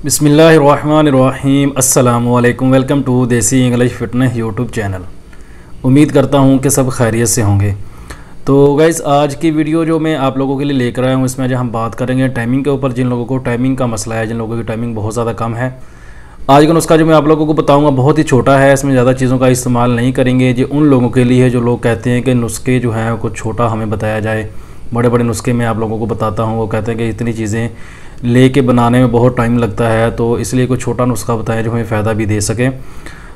बिस्मिल्लाहिर्रहमानिर्रहीम अस्सलामुअलैकुम। Welcome to देसी इंग्लिश फिटनेस यूट्यूब चैनल। उम्मीद करता हूँ कि सब खैरियत से होंगे। तो गाइज़, आज की वीडियो जो मैं आप लोगों के लिए लेकर आया हूँ, इसमें जो हम बात करेंगे टाइमिंग के ऊपर। जिन लोगों को टाइमिंग का मसला है, जिन लोगों की टाइमिंग बहुत ज़्यादा कम है, आज का नुस्खा जो मैं आप लोगों को बताऊँगा बहुत ही छोटा है। इसमें ज़्यादा चीज़ों का इस्तेमाल नहीं करेंगे। ये उन लोगों के लिए है जो लोग कहते हैं कि नुस्खे जो हैं कुछ छोटा हमें बताया जाए। बड़े बड़े नुस्खे मैं आप लोगों को बताता हूँ, वो कहते हैं कि इतनी चीज़ें लेके बनाने में बहुत टाइम लगता है, तो इसलिए कोई छोटा नुस्खा बताएं जो हमें फ़ायदा भी दे सके।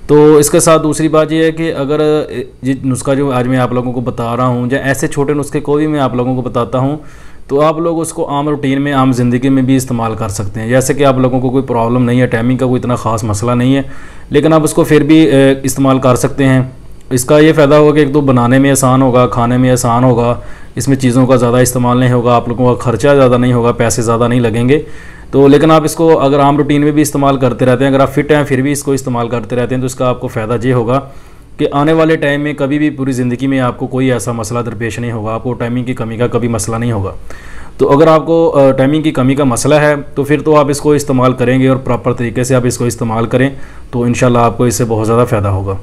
तो इसके साथ दूसरी बात यह है कि अगर ये नुस्खा जो आज मैं आप लोगों को बता रहा हूँ, या ऐसे छोटे नुस्खे को भी मैं आप लोगों को बताता हूँ, तो आप लोग उसको आम रूटीन में, आम ज़िंदगी में भी इस्तेमाल कर सकते हैं। जैसे कि आप लोगों को कोई प्रॉब्लम नहीं है, टाइमिंग का कोई इतना ख़ास मसला नहीं है, लेकिन आप उसको फिर भी इस्तेमाल कर सकते हैं। इसका ये फ़ायदा होगा कि एक तो बनाने में आसान होगा, खाने में आसान होगा, इसमें चीज़ों का ज़्यादा इस्तेमाल नहीं होगा, आप लोगों का ख़र्चा ज़्यादा नहीं होगा, पैसे ज़्यादा नहीं लगेंगे। तो लेकिन आप इसको अगर आम रूटीन में भी इस्तेमाल करते रहते हैं, अगर आप फिट हैं फिर भी इसको इस्तेमाल करते रहते हैं, तो इसका आपको फ़ायदा ये होगा कि आने वाले टाइम में कभी भी पूरी ज़िंदगी में आपको कोई ऐसा मसला दरपेश नहीं होगा, आपको टाइमिंग की कमी का कभी मसला नहीं होगा। तो अगर आपको टाइमिंग की कमी का मसला है तो फिर तो आप इसको इस्तेमाल करेंगे और प्रॉपर तरीके से आप इसको इस्तेमाल करें तो इंशाल्लाह आपको इससे बहुत ज़्यादा फ़ायदा होगा।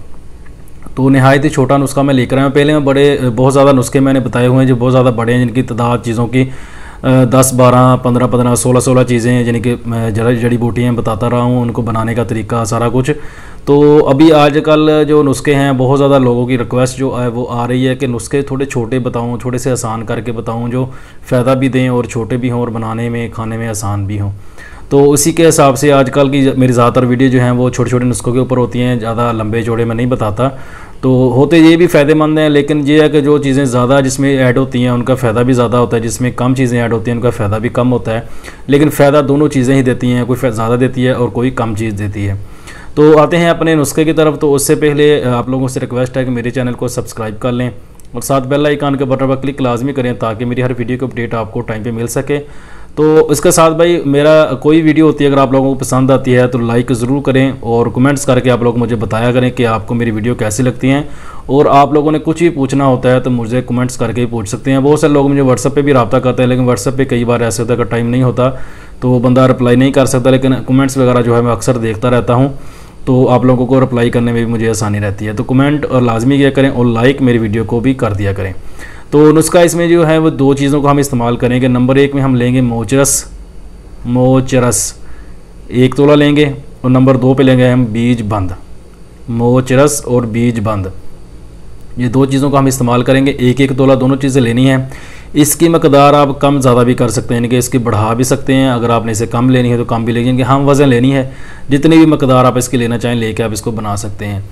तो नहायत ही छोटा नुस्खा मैं लेकर आया हूँ। पहले मैं बहुत ज़्यादा नुस्खे मैंने बताए हुए हैं जो बहुत ज़्यादा बड़े हैं, जिनकी तादाद चीज़ों की 10, 12, 15, 15, 16 चीज़ें हैं, जिनकी जड़ी बूटियाँ बताता रहा हूँ, उनको बनाने का तरीका सारा कुछ। तो अभी आजकल जो नुस्खे हैं, बहुत ज़्यादा लोगों की रिक्वेस्ट जो है वो आ रही है कि नुस्खे थोड़े छोटे बताऊँ, थोड़े से आसान करके बताऊँ, जो फ़ायदा भी दें और छोटे भी हों और बनाने में, खाने में आसान भी हों। तो उसी के हिसाब से आजकल की मेरी ज़्यादातर वीडियो जो हैं वो छोटे छोटे नुस्खों के ऊपर होती हैं, ज़्यादा लंबे चौड़े में नहीं बताता। तो होते ये भी फ़ायदेमंद हैं, लेकिन ये है कि जो चीज़ें ज़्यादा जिसमें ऐड होती हैं उनका फ़ायदा भी ज़्यादा होता है, जिसमें कम चीज़ें ऐड होती हैं उनका फ़ायदा भी कम होता है। लेकिन फ़ायदा दोनों चीज़ें ही देती हैं, कोई ज़्यादा देती है और कोई कम चीज़ देती है। तो आते हैं अपने नुस्खे की तरफ। तो उससे पहले आप लोगों से रिक्वेस्ट है कि मेरे चैनल को सब्सक्राइब कर लें और साथ बेल आइकन के बटन पर क्लिक लाजमी करें ताकि मेरी हर वीडियो की अपडेट आपको टाइम पे मिल सके। तो इसके साथ भाई, मेरा कोई वीडियो होती है अगर आप लोगों को पसंद आती है तो लाइक ज़रूर करें और कमेंट्स करके आप लोग मुझे बताया करें कि आपको मेरी वीडियो कैसी लगती हैं। और आप लोगों ने कुछ भी पूछना होता है तो मुझे कमेंट्स करके ही पूछ सकते हैं। बहुत सारे लोग मुझे व्हाट्सएप पे भी रब्ता करते हैं, लेकिन व्हाट्सएप पे कई बार ऐसे होता है कि टाइम नहीं होता तो वो बंदा रिप्लाई नहीं कर सकता, लेकिन कमेंट्स वगैरह जो है मैं अक्सर देखता रहता हूँ, तो आप लोगों को रिप्लाई करने में भी मुझे आसानी रहती है। तो कमेंट और लाजमी किया करें और लाइक मेरी वीडियो को भी कर दिया करें। तो नुस्खा इसमें जो है वो दो चीज़ों को हम इस्तेमाल करेंगे। नंबर 1 में हम लेंगे मोचरस 1 तोला लेंगे, और नंबर 2 पे लेंगे हम बीज बंद। मोचरस और बीज बंद, ये दो चीज़ों को हम इस्तेमाल करेंगे। 1-1 तोला दोनों चीज़ें लेनी है। इसकी मकदार आप कम ज़्यादा भी कर सकते हैं, यानी कि इसकी बढ़ा भी सकते हैं। अगर आपने इसे कम लेनी है तो कम भी लेंगे, हम वज़न लेनी है, जितनी भी मकदार आप इसकी लेना चाहें लेके आप इसको बना सकते हैं।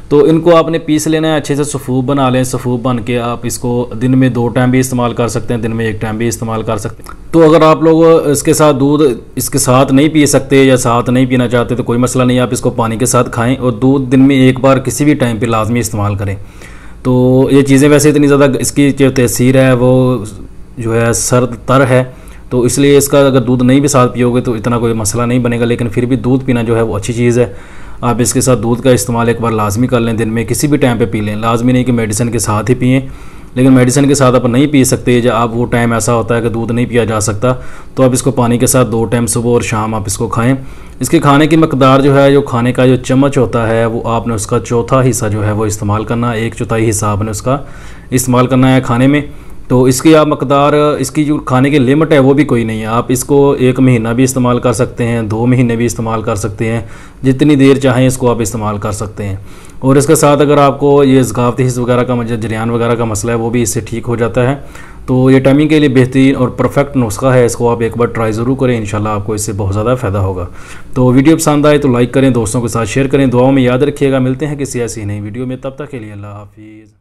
तो इनको आपने पीस लेना है, अच्छे से सफ़ूफ बना लें। सफ़ूफ बन के आप इसको दिन में 2 टाइम भी इस्तेमाल कर सकते हैं, दिन में 1 टाइम भी इस्तेमाल कर सकते हैं। तो अगर आप लोग इसके साथ दूध इसके साथ नहीं पी सकते या साथ नहीं पीना चाहते तो कोई मसला नहीं, आप इसको पानी के साथ खाएँ और दूध दिन में 1 बार किसी भी टाइम पर लाजमी इस्तेमाल करें। तो ये चीज़ें वैसे इतनी ज़्यादा, इसकी जो तसीर है वो जो है सर्द तर है, तो इसलिए इसका अगर दूध नहीं भी साथ पियोगे तो इतना कोई मसला नहीं बनेगा, लेकिन फिर भी दूध पीना जो है वो अच्छी चीज़ है। आप इसके साथ दूध का इस्तेमाल एक बार लाजमी कर लें, दिन में किसी भी टाइम पे पी लें। लाजमी नहीं कि मेडिसिन के साथ ही पिएं, लेकिन मेडिसिन के साथ आप नहीं पी सकते, जब आप वो टाइम ऐसा होता है कि दूध नहीं पिया जा सकता, तो आप इसको पानी के साथ 2 टाइम सुबह और शाम आप इसको खाएं। इसके खाने की मकदार जो है, जो खाने का जो चम्मच होता है वो आपने उसका चौथा हिस्सा जो है वो इस्तेमाल करना है, 1/4 हिस्सा आपने उसका इस्तेमाल करना है खाने में। तो इसकी आप मकदार, इसकी जो खाने की लिमिट है वो भी कोई नहीं है। आप इसको 1 महीना भी इस्तेमाल कर सकते हैं, 2 महीने भी इस्तेमाल कर सकते हैं, जितनी देर चाहें इसको आप इस्तेमाल कर सकते हैं। और इसके साथ अगर आपको ये ज़कावती हिस्स वगैरह का, जरियान वगैरह का मसला है, वो भी इससे ठीक हो जाता है। तो ये टाइमिंग के लिए बेहतरीन और परफेक्ट नुस्खा है, इसको आप एक बार ट्राई ज़रूर करें, इंशाल्लाह आपको इससे बहुत ज़्यादा फ़ायदा होगा। तो वीडियो पसंद आए तो लाइक करें, दोस्तों के साथ शेयर करें, दुआओं में याद रखिएगा। मिलते हैं किसी ऐसी नई वीडियो में, तब तक के लिए अल्लाह हाफिज़।